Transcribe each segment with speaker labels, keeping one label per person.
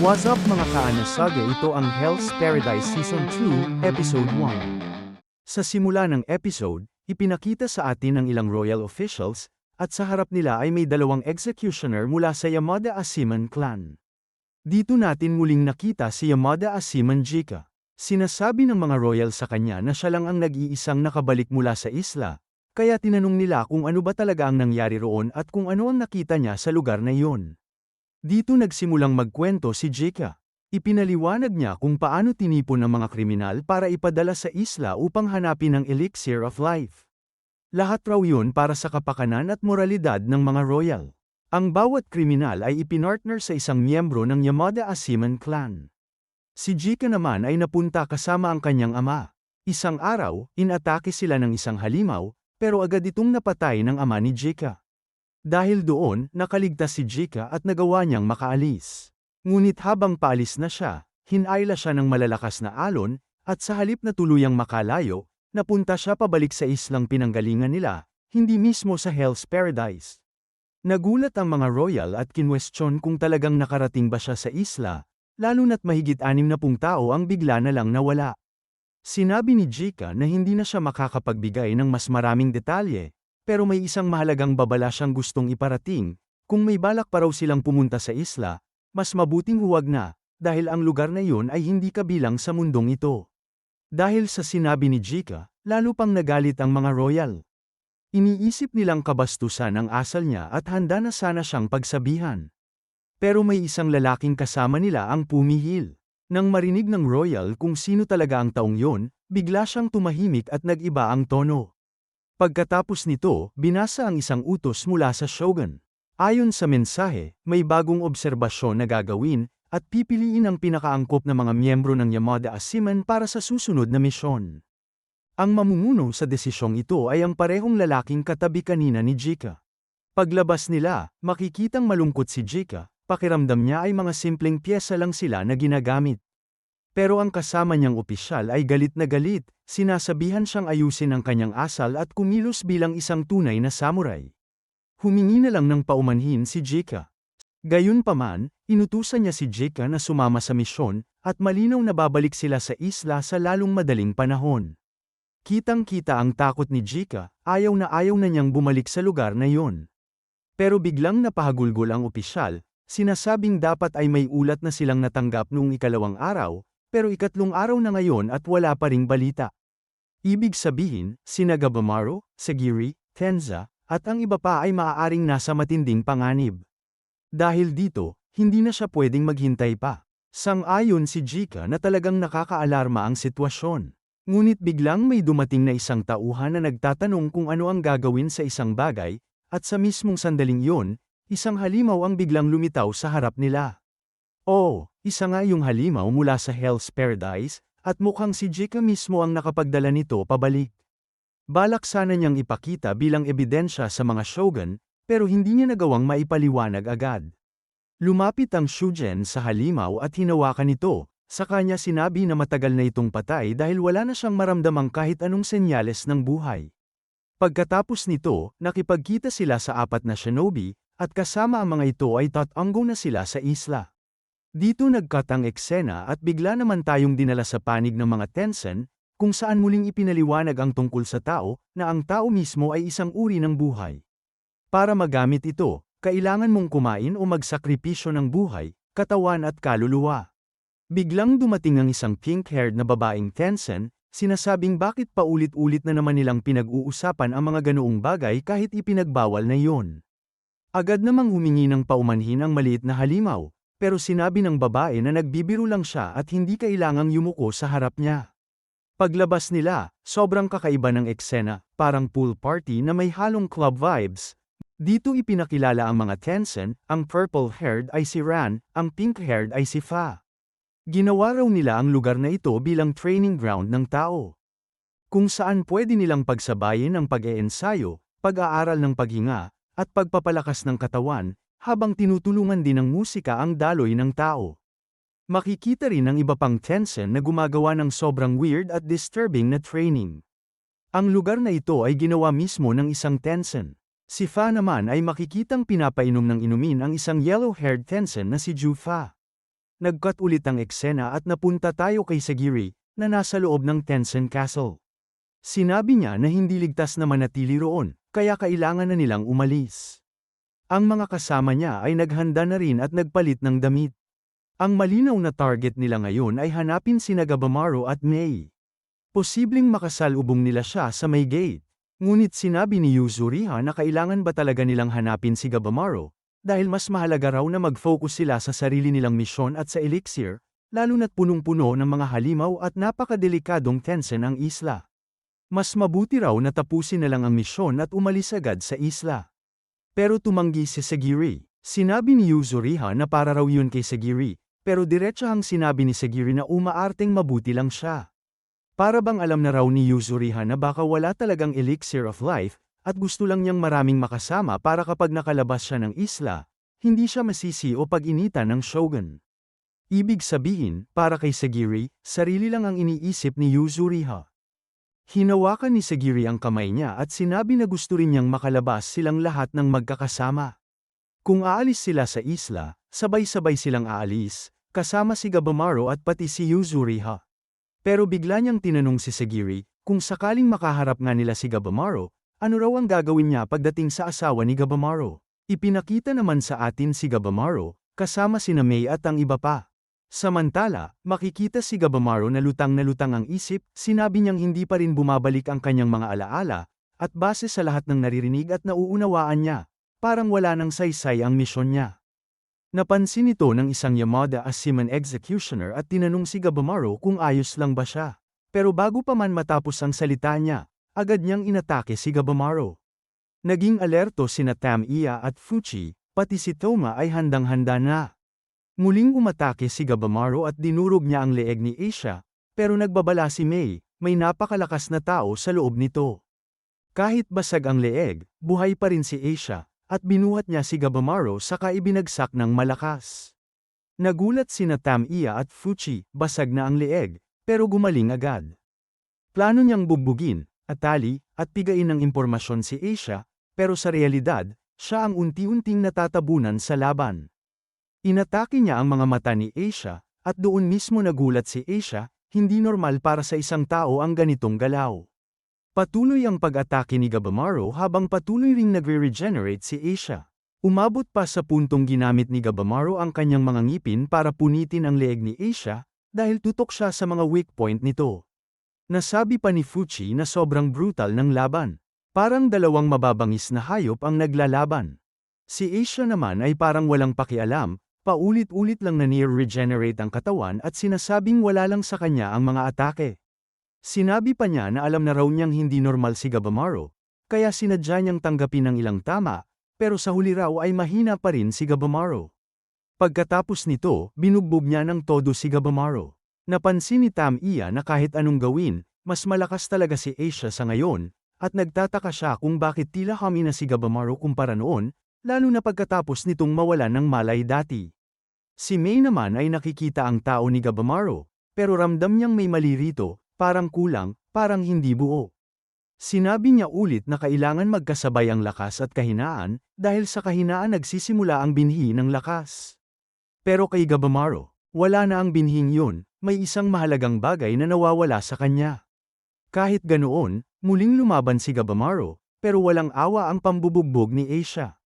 Speaker 1: What's up mga kaanasaga, ito ang Hell's Paradise Season 2, Episode 1. Sa simula ng episode, ipinakita sa atin ang ilang royal officials, at sa harap nila ay may dalawang executioner mula sa Yamada Asiman clan. Dito natin muling nakita si Yamada Asiman Jika. Sinasabi ng mga royal sa kanya na siya lang ang nag-iisang nakabalik mula sa isla, kaya tinanong nila kung ano ba talaga ang nangyari roon at kung ano ang nakita niya sa lugar na iyon. Dito nagsimulang magkwento si Jika. Ipinaliwanag niya kung paano tinipon ng mga kriminal para ipadala sa isla upang hanapin ang elixir of life. Lahat raw yun para sa kapakanan at moralidad ng mga royal. Ang bawat kriminal ay ipinartner sa isang miyembro ng Yamada Asiman clan. Si Jika naman ay napunta kasama ang kanyang ama. Isang araw, inatake sila ng isang halimaw, pero agad itong napatay ng ama ni Jika. Dahil doon, nakaligtas si Jika at nagawa niyang makaalis. Ngunit habang paalis na siya, hinayla siya ng malalakas na alon, at sa halip na tuluyang makalayo, napunta siya pabalik sa islang pinanggalingan nila, hindi mismo sa Hell's Paradise. Nagulat ang mga royal at kinwestiyon kung talagang nakarating ba siya sa isla, lalo na't mahigit 60 tao ang bigla na lang nawala. Sinabi ni Jika na hindi na siya makakapagbigay ng mas maraming detalye, pero may isang mahalagang babala siyang gustong iparating, kung may balak pa raw silang pumunta sa isla, mas mabuting huwag na, dahil ang lugar na iyon ay hindi kabilang sa mundong ito. Dahil sa sinabi ni Jika, lalo pang nagalit ang mga royal. Iniisip nilang kabastusan ang asal niya at handa na sana siyang pagsabihan. Pero may isang lalaking kasama nila ang pumihil. Nang marinig ng royal kung sino talaga ang taong yon, bigla siyang tumahimik at nag-iba ang tono. Pagkatapos nito, binasa ang isang utos mula sa shogun. Ayon sa mensahe, may bagong obserbasyon na gagawin, at pipiliin ang pinakaangkop na mga miyembro ng Yamada Asiman para sa susunod na misyon. Ang mamumuno sa desisyong ito ay ang parehong lalaking katabi kanina ni Jika. Paglabas nila, makikitang malungkot si Jika, pakiramdam niya ay mga simpleng piyesa lang sila na ginagamit. Pero ang kasama niyang opisyal ay galit na galit, sinasabihan siyang ayusin ang kanyang asal at kumilos bilang isang tunay na samurai. Humingi na lang ng paumanhin si Jika. Gayunpaman, inutusan niya si Jika na sumama sa misyon, at malinaw na babalik sila sa isla sa lalong madaling panahon. Kitang-kita ang takot ni Jika, ayaw na niyang bumalik sa lugar na iyon. Pero biglang napahagulgol ang opisyal, sinasabing dapat ay may ulat na silang natanggap noong ikalawang araw, pero ikatlong araw na ngayon at wala pa ring balita. Ibig sabihin, sina Gabamaro, Sagiri, Tenza, at ang iba pa ay maaaring nasa matinding panganib. Dahil dito, hindi na siya pwedeng maghintay pa. Sang-ayon si Jika na talagang nakakaalarma ang sitwasyon. Ngunit biglang may dumating na isang tauhan na nagtatanong kung ano ang gagawin sa isang bagay, at sa mismong sandaling yon, isang halimaw ang biglang lumitaw sa harap nila. Oo, isa nga yung halimaw mula sa Hell's Paradise, at mukhang si Jika mismo ang nakapagdala nito pabalik. Balak sana niyang ipakita bilang ebidensya sa mga shogun, pero hindi niya nagawang maipaliwanag agad. Lumapit ang Shujin sa halimaw at hinawakan ito, sa kanya sinabi na matagal na itong patay dahil wala na siyang maramdamang kahit anong senyales ng buhay. Pagkatapos nito, nakipagkita sila sa 4 na shinobi, at kasama ang mga ito ay tatanggong na sila sa isla. Dito nagkat ang eksena at bigla naman tayong dinala sa panig ng mga Tensen, kung saan muling ipinaliwanag ang tungkol sa tao, na ang tao mismo ay isang uri ng buhay. Para magamit ito, kailangan mong kumain o magsakripisyo ng buhay, katawan at kaluluwa. Biglang dumating ang isang pink-haired na babaeng Tensen, sinasabing bakit paulit-ulit na naman nilang pinag-uusapan ang mga ganoong bagay kahit ipinagbawal na iyon. Agad namang humingi ng paumanhin ang maliit na halimaw, pero sinabi ng babae na nagbibiro lang siya at hindi kailangang yumuko sa harap niya. Paglabas nila, sobrang kakaiba ng eksena, parang pool party na may halong club vibes. Dito ipinakilala ang mga Tensen, ang purple-haired ay si Ran, ang pink-haired ay si Fa. Ginawa raw nila ang lugar na ito bilang training ground ng tao, kung saan pwede nilang pagsabayin ang pag-eensayo, pag-aaral ng paghinga, at pagpapalakas ng katawan, habang tinutulungan din ng musika ang daloy ng tao. Makikita rin ang iba pang Tensen na gumagawa ng sobrang weird at disturbing na training. Ang lugar na ito ay ginawa mismo ng isang Tensen. Si Fa naman ay makikitang pinapainom ng inumin ang isang yellow-haired Tensen na si Ju Fa. nag-cut ulit ang eksena at napunta tayo kay Sagiri, na nasa loob ng Tensen Castle. Sinabi niya na hindi ligtas na manatili roon, kaya kailangan na nilang umalis. Ang mga kasama niya ay naghanda na rin at nagpalit ng damit. Ang malinaw na target nila ngayon ay hanapin sina Gabamaro at Mei. Posibleng makasalubong nila siya sa may gate. Ngunit sinabi ni Yuzuriha na kailangan ba talaga nilang hanapin si Gabamaro, dahil mas mahalaga raw na mag-focus sila sa sarili nilang misyon at sa elixir, lalo na't punong-puno ng mga halimaw at napakadelikadong Tensen ang isla. Mas mabuti raw na tapusin na lang ang misyon at umalis agad sa isla. Pero tumanggi si Sagiri. Sinabi ni Yuzuriha na para raw yun kay Sagiri, pero diretsahang sinabi ni Sagiri na umaarteng mabuti lang siya. Para bang alam na raw ni Yuzuriha na baka wala talagang elixir of life, at gusto lang niyang maraming makasama para kapag nakalabas siya ng isla, hindi siya masisi o pag-initan ng shogun. Ibig sabihin, para kay Sagiri, sarili lang ang iniisip ni Yuzuriha. Hinawakan ni Sagiri ang kamay niya at sinabi na gusto rin niyang makalabas silang lahat ng magkakasama. Kung aalis sila sa isla, sabay-sabay silang aalis, kasama si Gabamaro at pati si Yuzuriha. Pero bigla niyang tinanong si Sagiri, kung sakaling makaharap nga nila si Gabamaro, ano raw ang gagawin niya pagdating sa asawa ni Gabamaro? Ipinakita naman sa atin si Gabamaro, kasama sina Mei at ang iba pa. Samantala, makikita si Gabamaro na lutang ang isip, sinabi niyang hindi pa rin bumabalik ang kanyang mga alaala, at base sa lahat ng naririnig at nauunawaan niya, parang wala nang saysay ang misyon niya. Napansin ito ng isang Yamada Asiman executioner at tinanong si Gabamaro kung ayos lang ba siya. Pero bago pa man matapos ang salita niya, agad niyang inatake si Gabamaro. Naging alerto sina Tamiya at Fuchi, pati si Toma ay handang-handa na. Muling umatake si Gabamaro at dinurog niya ang leeg ni Asia, pero nagbabala si Mei, may napakalakas na tao sa loob nito. Kahit basag ang leeg, buhay pa rin si Asia, at binuhat niya si Gabamaro saka ibinagsak ng malakas. Nagulat sina Tamiya at Fuchi, basag na ang leeg, pero gumaling agad. Plano niyang bugbugin, atali, at pigain ng impormasyon si Asia, pero sa realidad, siya ang unti-unting natatabunan sa laban. Inatake niya ang mga mata ni Asia, at doon mismo nagulat si Asia, hindi normal para sa isang tao ang ganitong galaw. Patuloy ang pag-atake ni Gabamaro habang patuloy ring nagre-regenerate si Asia. Umabot pa sa puntong ginamit ni Gabamaro ang kanyang mga ngipin para punitin ang leeg ni Asia, dahil tutok siya sa mga weak point nito. Nasabi pa ni Fuchi na sobrang brutal ng laban. Parang dalawang mababangis na hayop ang naglalaban. Si Asia naman ay parang walang pakialam, paulit-ulit lang na near-regenerate ang katawan at sinasabing wala lang sa kanya ang mga atake. Sinabi pa niya na alam na raw niyang hindi normal si Gabamaro, kaya sinadya niyang tanggapin ang ilang tama, pero sa huli raw ay mahina pa rin si Gabamaro. Pagkatapos nito, binugbog niya ng todo si Gabamaro. Napansin ni Tamiya na kahit anong gawin, mas malakas talaga si Asia sa ngayon, at nagtataka siya kung bakit tila humina si Gabamaro kumpara noon, lalo na pagkatapos nitong mawalan ng malay dati. Si Mei naman ay nakikita ang tao ni Gabamaro, pero ramdam niyang may mali rito, parang kulang, parang hindi buo. Sinabi niya ulit na kailangan magkasabay ang lakas at kahinaan, dahil sa kahinaan nagsisimula ang binhi ng lakas. Pero kay Gabamaro, wala na ang binhing yun, may isang mahalagang bagay na nawawala sa kanya. Kahit ganoon, muling lumaban si Gabamaro, pero walang awa ang pambubugbog ni Asia.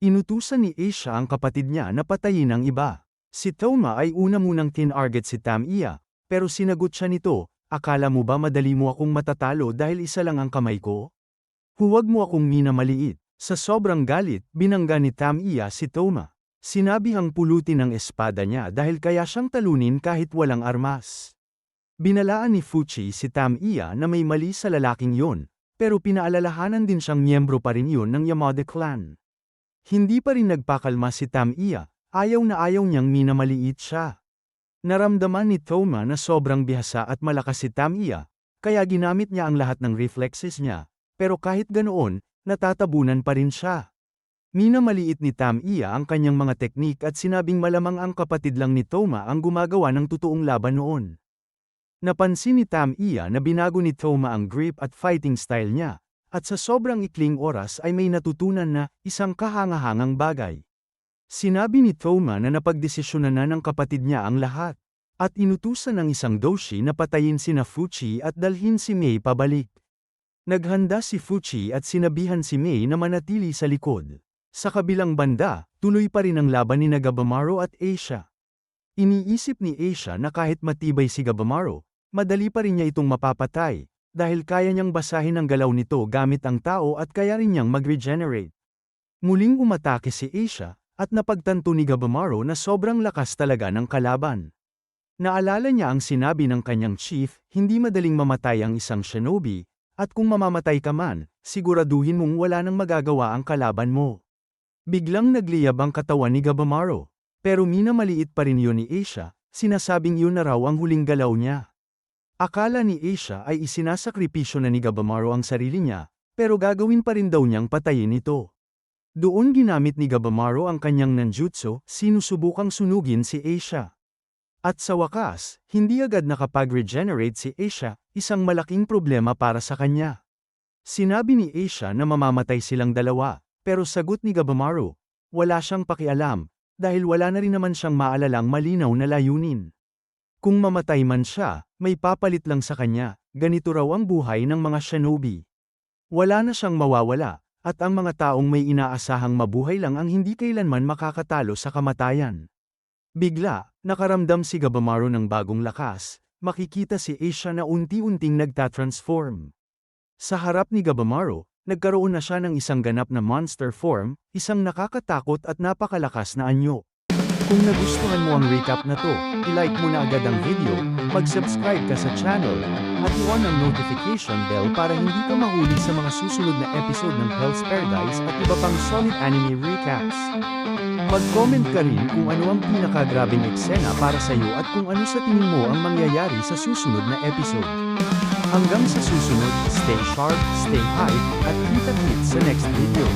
Speaker 1: Inutusan ni Asia ang kapatid niya na patayin ang iba. Si Toma ay una munang tinarget si Tamiya, pero sinagot siya nito, akala mo ba madali mo akong matatalo dahil isa lang ang kamay ko? Huwag mo akong minamaliit. Sa sobrang galit, binangga ni Tamiya si Toma. Sinabihang pulutin ang espada niya dahil kaya siyang talunin kahit walang armas. Binalaan ni Fuchi si Tamiya na may mali sa lalaking yon, pero pinaalalahanan din siyang miyembro pa rin yun ng Yamada clan. Hindi pa rin nagpakalma si Tamiya, ayaw na ayaw niyang minamaliit siya. Naramdaman ni Toma na sobrang bihasa at malakas si Tamiya, kaya ginamit niya ang lahat ng reflexes niya, pero kahit ganoon, natatabunan pa rin siya. Minamaliit ni Tamiya ang kanyang mga teknik at sinabing malamang ang kapatid lang ni Toma ang gumagawa ng totoong laban noon. Napansin ni Tamiya na binago ni Toma ang grip at fighting style niya, at sa sobrang ikling oras ay may natutunan na isang kahangahangang bagay. Sinabi ni Thoma na napagdesisyonan na ng kapatid niya ang lahat, at inutusan ng isang doshi na patayin sina Fuchi at dalhin si Mei pabalik. Naghanda si Fuchi at sinabihan si Mei na manatili sa likod. Sa kabilang banda, tuloy pa rin ang laban ni Gabamaro at Asia. Iniisip ni Asia na kahit matibay si Gabamaro, madali pa rin niya itong mapapatay, dahil kaya niyang basahin ang galaw nito gamit ang tao at kaya rin niyang mag-regenerate. Muling umatake si Asia, at napagtanto ni Gabamaro na sobrang lakas talaga ng kalaban. Naalala niya ang sinabi ng kanyang chief, hindi madaling mamatay ang isang shinobi, at kung mamamatay ka man, siguraduhin mong wala nang magagawa ang kalaban mo. Biglang nagliyab ang katawan ni Gabamaro, pero minamaliit pa rin yun ni Asia, sinasabing yun na raw ang huling galaw niya. Akala ni Asia ay isinasakripisyo na ni Gabamaro ang sarili niya, pero gagawin pa rin daw niyang patayin ito. Doon ginamit ni Gabamaro ang kanyang nanjutsu, sinusubukang sunugin si Asia. At sa wakas, hindi agad nakapag-regenerate si Asia, isang malaking problema para sa kanya. Sinabi ni Asia na mamamatay silang dalawa, pero sagot ni Gabamaro, wala siyang pakialam, dahil wala na rin naman siyang maalalang malinaw na layunin. Kung mamatay man siya, may papalit lang sa kanya, ganito raw ang buhay ng mga shinobi. Wala na siyang mawawala, at ang mga taong may inaasahang mabuhay lang ang hindi kailanman makakatalo sa kamatayan. Bigla, nakaramdam si Gabamaro ng bagong lakas, makikita si Asia na unti-unting nagtatransform. Sa harap ni Gabamaro, nagkaroon na siya ng isang ganap na monster form, isang nakakatakot at napakalakas na anyo. Kung nagustuhan mo ang recap na to, i-like mo na agad ang video, mag-subscribe ka sa channel, at i-on ang notification bell para hindi ka mahuli sa mga susunod na episode ng Hell's Paradise at iba pang solid anime recaps. Mag-comment ka rin kung ano ang pinakagrabing eksena para sa iyo at kung ano sa tingin mo ang mangyayari sa susunod na episode. Hanggang sa susunod, stay sharp, stay high, at kita-kits sa next video.